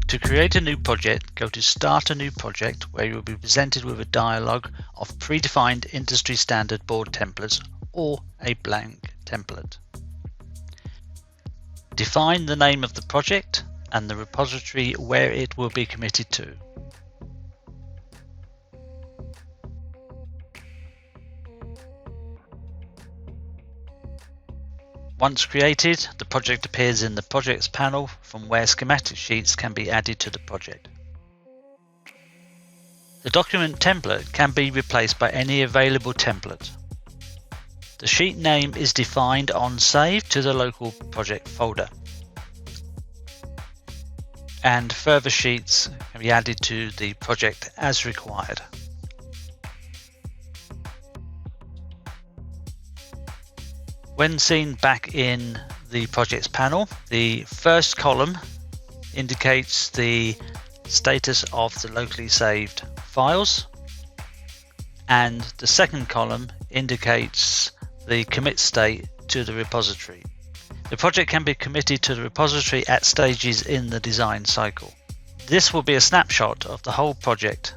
To create a new project, go to Start a New Project, where you will be presented with a dialog of predefined industry standard board templates or a blank template. Define the name of the project and the repository where it will be committed to. Once created, the project appears in the Projects panel from where schematic sheets can be added to the project. The document template can be replaced by any available template. The sheet name is defined on Save to the local project folder, and further sheets can be added to the project as required. When seen back in the Projects panel, the first column indicates the status of the locally saved files, and the second column indicates the commit state to the repository. The project can be committed to the repository at stages in the design cycle. This will be a snapshot of the whole project.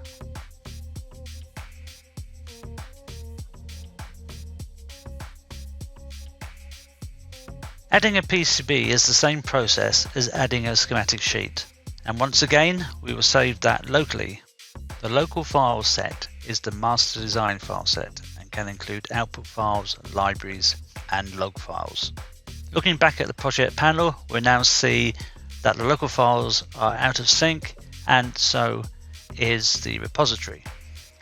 Adding a PCB is the same process as adding a schematic sheet, and once again we will save that locally. The local file set is the master design file set and can include output files, libraries and log files. Looking back at the project panel, we now see that the local files are out of sync, and so is the repository.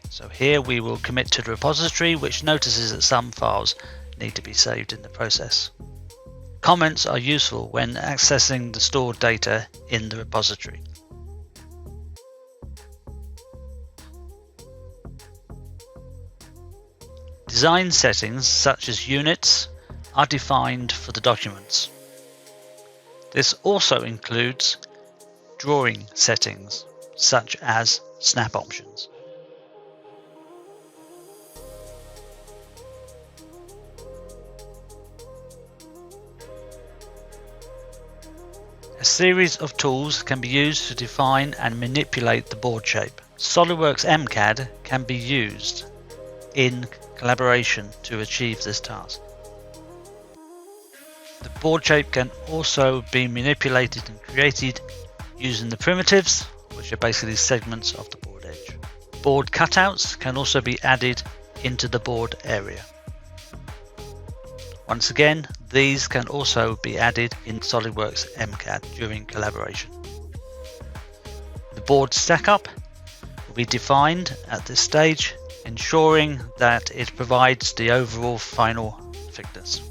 So here we will commit to the repository, which notices that some files need to be saved in the process. Comments are useful when accessing the stored data in the repository. Design settings such as units are defined for the documents. This also includes drawing settings such as snap options. A series of tools can be used to define and manipulate the board shape. SOLIDWORKS MCAD can be used in collaboration to achieve this task. The board shape can also be manipulated and created using the primitives, which are basically segments of the board edge. Board cutouts can also be added into the board area. Once again, these can also be added in SOLIDWORKS MCAD during collaboration. The board stack-up will be defined at this stage, ensuring that it provides the overall final thickness.